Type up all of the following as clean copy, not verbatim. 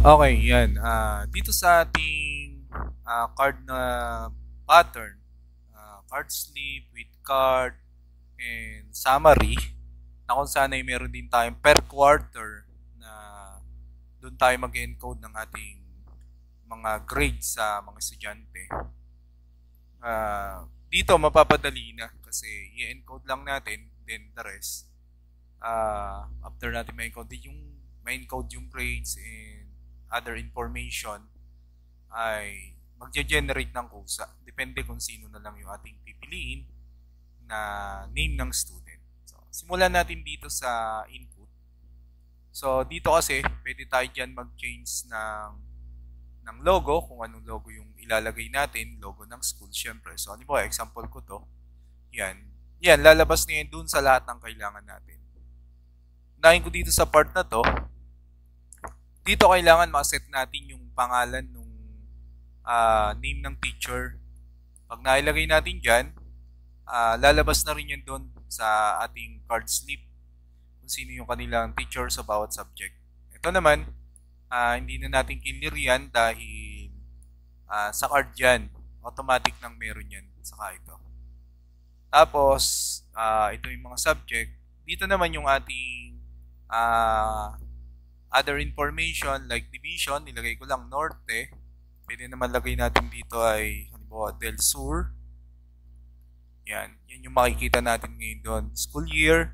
Okay, yan. Dito sa ating card na pattern, card sleeve with card and summary, na kung saan ay meron din tayong per quarter na doon tayo mag-encode ng ating mga grades sa mga estudyante. Dito mapapadali na kasi i-encode lang natin, then the rest. After natin ma-encode yung grades and other information, ay magge-generate ng kusa. Depende kung sino na lang yung ating pipiliin na name ng student. So, simulan natin dito sa input. So, dito kasi, pwede tayo dyan mag-change ng logo, kung anong logo yung ilalagay natin, logo ng school, syempre. So, ano po, example ko to. Yan. Yan, lalabas na yan dun sa lahat ng kailangan natin. Unahin ko dito sa part na to. Dito kailangan makaset natin yung pangalan ng name ng teacher. Pag nailagay natin dyan, lalabas na rin yan doon sa ating card slip kung sino yung kanilang teacher sa bawat subject. Ito naman, hindi na natin kinlir yan dahil sa card yan, automatic nang meron yan saka ito. Tapos, ito yung mga subject. Dito naman yung ating other information like division, nilagay ko lang Norte. Pwede naman lagay natin dito ay halimbawa Del Sur. Yan yung makikita natin ngayon doon. School year.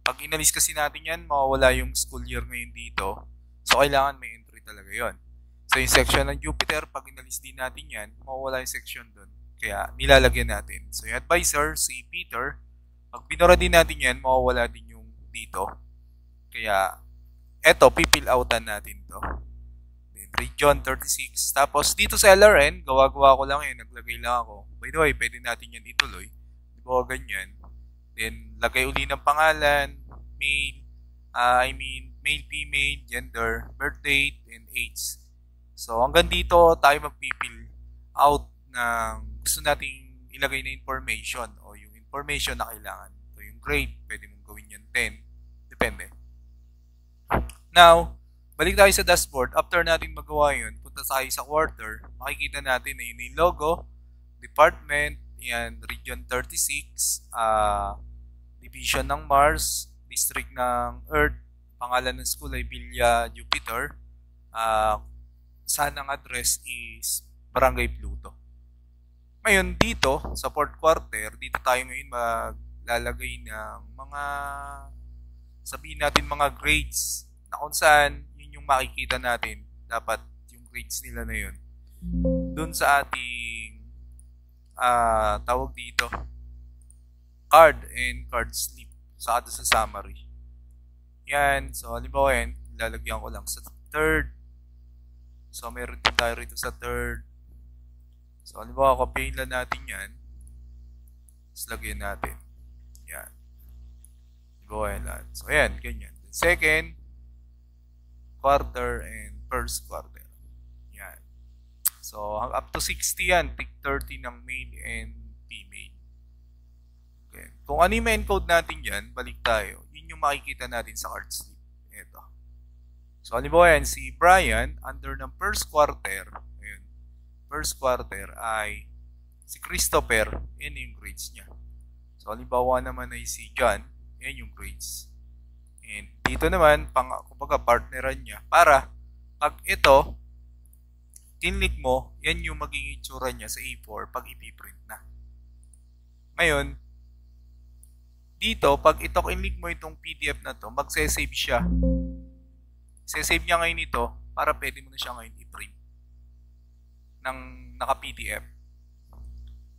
Pag inalis kasi natin yan, mawawala yung school year ngayon dito. So, kailangan may entry talaga yon. So, yung section ng Jupiter, pag inalis din natin yan, mawawala yung section doon. Kaya, nilalagyan natin. So, yung advisor, si Peter, pag binura din natin yan, mawawala din yung dito. Kaya, eto, pipil outan natin to. Then, region 36. Tapos, dito sa LRN, gawa-gawa ko lang yun. Naglagay lang ako. By the way, pwede natin yan ituloy. Di ba ganyan? Then, lagay uli ng pangalan, male, male, female, gender, birth date, and age. So, hanggang dito, tayo magpipil out ng gusto nating ilagay na information o yung information na kailangan. So, yung grade, pwede mong gawin yan 10. Depende. Now, balik tayo sa dashboard. After natin magawa yun, punta tayo sa quarter. Makikita natin na yun yung logo, department, yan, region 36, division ng Mars, district ng Earth, pangalan ng school ay Villa Jupiter, saan ang address is Barangay Pluto. Ngayon dito, sa fourth quarter, dito tayo ngayon maglalagay ng mga, sabihin natin mga grades, na kung saan yun yung makikita natin, dapat yung grades nila na yun dun sa ating tawag dito card and card slip sa summary. Yan, so halimbawa yan, lalagyan ko lang sa third. So meron din tayo rito sa third. So halimbawa, copyin lang natin yan, tapos lagyan natin yan, halimbawa yan lahat. So ayan, ganyan. Second quarter and first quarter. Yan. So, up to 60 yan. Take 30 ng male and female. Okay. Kung ano yung ma-encode natin yan, balik tayo. Yun yung makikita natin sa card slip. Ito. So, halimbawa yan, si Brian, under ng first quarter, ayun, first quarter ay si Christopher, yan yung grades niya. So, halimbawa naman ay si John, yan yung grades. And dito naman, kumbaga partneran niya. Para, pag ito, tinlik mo, yan yung magiging itsura niya sa A4 pag ipiprint na. Ngayon, dito, pag ito kinlik mo itong PDF na to, magse-save siya. Se-save niya ngayon ito para pwede mo na siya ngayon i-print ng naka-PDF.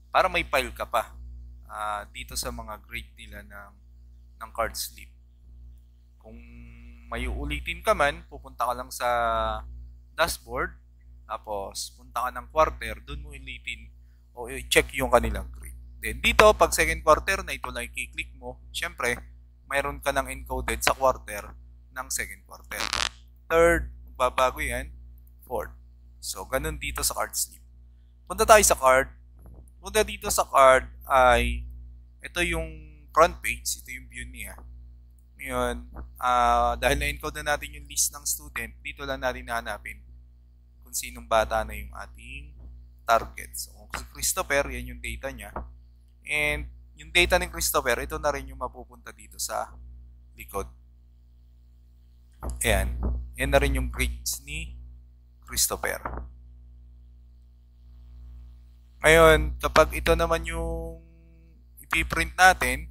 Para may file ka pa dito sa mga grade nila ng card slip. Kung may uulitin ka man, pupunta ka lang sa dashboard, tapos punta ka ng quarter, dun mo ulitin o i-check yung kanilang grade. Then dito, pag second quarter na ito lang i-click mo, syempre, mayroon ka ng encoded sa quarter ng second quarter. Third, magbabago yan, fourth. So, ganun dito sa card slip. Punta tayo sa card. Punta dito sa card ay, ito yung front page, ito yung view niya. Ngayon, dahil na-encode na natin yung list ng student, dito lang natin hahanapin kung sinong bata na yung ating target. So, kung si Christopher, yan yung data niya. And yung data ni Christopher, ito na rin yung mapupunta dito sa likod. Ayan. Yan na rin yung grades ni Christopher. Ngayon, kapag ito naman yung ipiprint natin,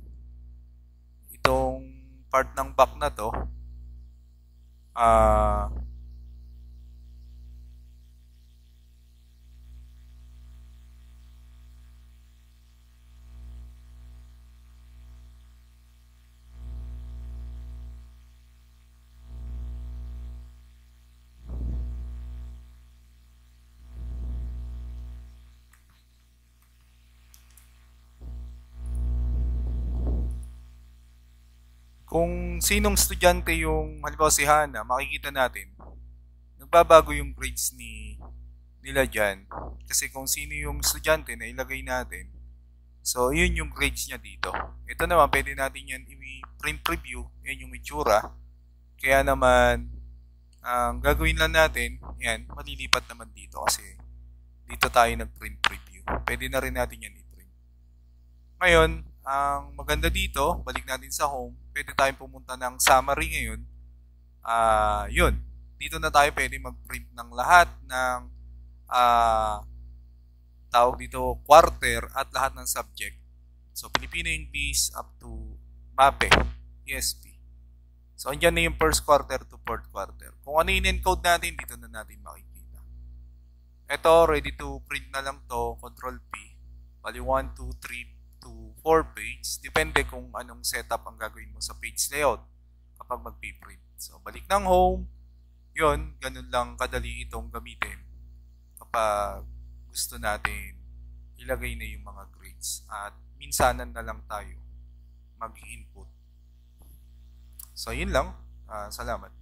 itong part ng back na to, kung sinong estudyante yung, halimbawa si Hana, makikita natin, nagbabago yung grades nila dyan. Kasi kung sino yung estudyante na ilagay natin, so yun yung grades niya dito. Ito naman, pwede natin yan i-print preview, yan yung itsura. Kaya naman, ang gagawin lang natin, yan, malilipat naman dito kasi dito tayo nag-print preview. Pwede na rin natin yan i-print. Ngayon, ang maganda dito, balik natin sa home, pwede tayong pumunta ng summary ngayon. Yun, dito na tayo pwede mag-print ng lahat ng tawag dito quarter at lahat ng subject. So, Filipino English up to MAPE, ESP. So, andyan na yung first quarter to fourth quarter. Kung ano yung encode natin, dito na natin makikita. Ito, ready to print na lang to, Control P. Bali 1, 2, 3, 4 page. Depende kung anong setup ang gagawin mo sa page layout kapag mag-print. So, balik ng home. Yun, ganun lang kadali itong gamitin kapag gusto natin ilagay na yung mga grades. At minsanan na lang tayo mag-input. So, yun lang. Salamat.